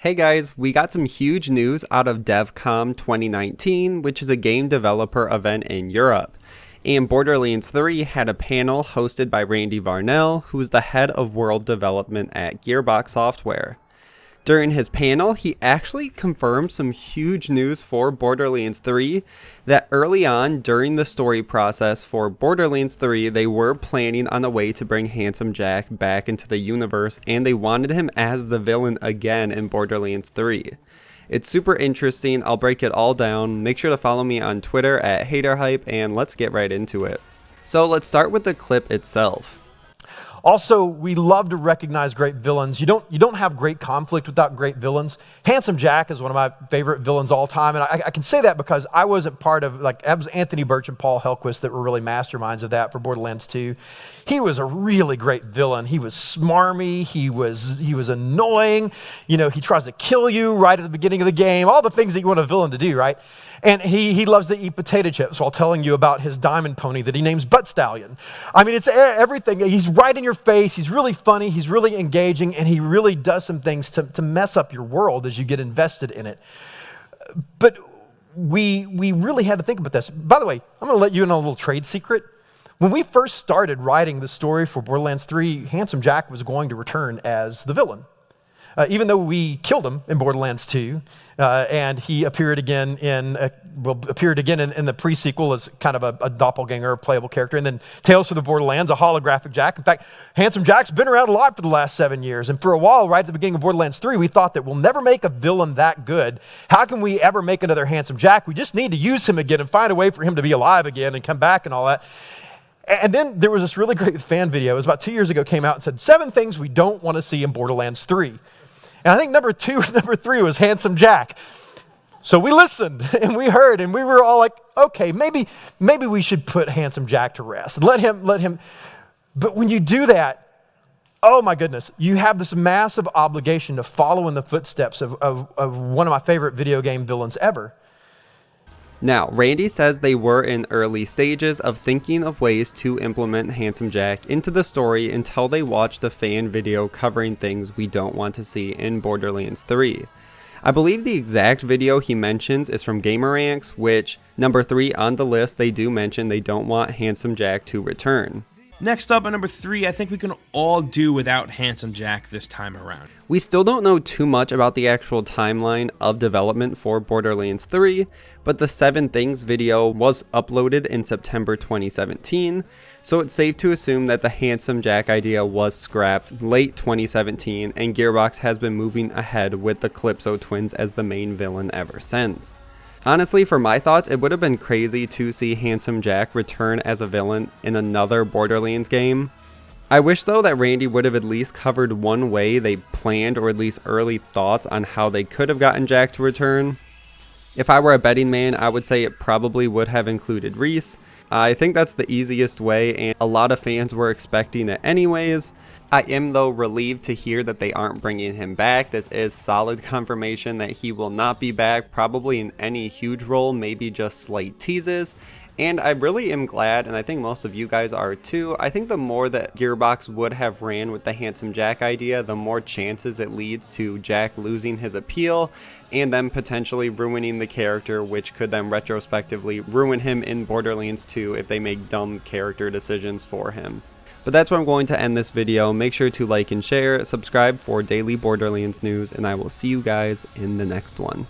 Hey guys, we got some huge news out of Devcom 2019, which is a game developer event in Europe. And Borderlands 3 had a panel hosted by Randy Varnell, who's the head of world development at Gearbox Software. During his panel, he actually confirmed some huge news for Borderlands 3, that early on during the story process for Borderlands 3, they were planning on a way to bring Handsome Jack back into the universe, and they wanted him as the villain again in Borderlands 3. It's super interesting. I'll break it all down. Make sure to follow me on Twitter at HayderHype, and let's get right into it. So let's start with the clip itself. Also, we love to recognize great villains. You don't have great conflict without great villains. Handsome Jack is one of my favorite villains all time, and I can say that because I wasn't part of, it was Anthony Birch and Paul Helquist that were really masterminds of that for Borderlands 2. He was a really great villain. He was smarmy, he was annoying, he tries to kill you right at the beginning of the game, all the things that you want a villain to do, right? And he loves to eat potato chips while telling you about his diamond pony that he names Butt Stallion. I mean, it's everything. He's right in your face. He's really funny. He's really engaging. And he really does some things to mess up your world as you get invested in it. But we really had to think about this. By the way, I'm going to let you in on a little trade secret. When we first started writing the story for Borderlands 3, Handsome Jack was going to return as the villain. Even though we killed him in Borderlands 2, and he appeared again in the pre-sequel as kind of a doppelganger, a playable character, and then Tales from the Borderlands, a holographic Jack. In fact, Handsome Jack's been around a lot for the last 7 years, and for a while, right at the beginning of Borderlands 3, we thought that we'll never make a villain that good. How can we ever make another Handsome Jack? We just need to use him again and find a way for him to be alive again and come back and all that. And then there was this really great fan video. It was about 2 years ago, came out and said, 7 things we don't want to see in Borderlands 3. And I think number 2 and number 3 was Handsome Jack. So we listened and we heard and we were all like, okay, maybe we should put Handsome Jack to rest. Let him. But when you do that, oh my goodness, you have this massive obligation to follow in the footsteps of one of my favorite video game villains ever. Now, Randy says they were in early stages of thinking of ways to implement Handsome Jack into the story until they watched a fan video covering things we don't want to see in Borderlands 3. I believe the exact video he mentions is from Gameranx, which, number 3 on the list, they do mention they don't want Handsome Jack to return. Next up at number 3, I think we can all do without Handsome Jack this time around. We still don't know too much about the actual timeline of development for Borderlands 3, but the 7 Things video was uploaded in September 2017, so it's safe to assume that the Handsome Jack idea was scrapped late 2017, and Gearbox has been moving ahead with the Calypso twins as the main villain ever since. Honestly, for my thoughts, it would have been crazy to see Handsome Jack return as a villain in another Borderlands game. I wish though that Randy would have at least covered one way they planned, or at least early thoughts on how they could have gotten Jack to return. If I were a betting man, I would say it probably would have included Reese. I think that's the easiest way, and a lot of fans were expecting it anyways. I am though relieved to hear that they aren't bringing him back. This is solid confirmation that he will not be back, probably in any huge role, maybe just slight teases. And I really am glad, and I think most of you guys are too. I think the more that Gearbox would have ran with the Handsome Jack idea, the more chances it leads to Jack losing his appeal and then potentially ruining the character, which could then retrospectively ruin him in Borderlands 2 if they make dumb character decisions for him. But that's where I'm going to end this video. Make sure to like and share, subscribe for daily Borderlands news, and I will see you guys in the next one.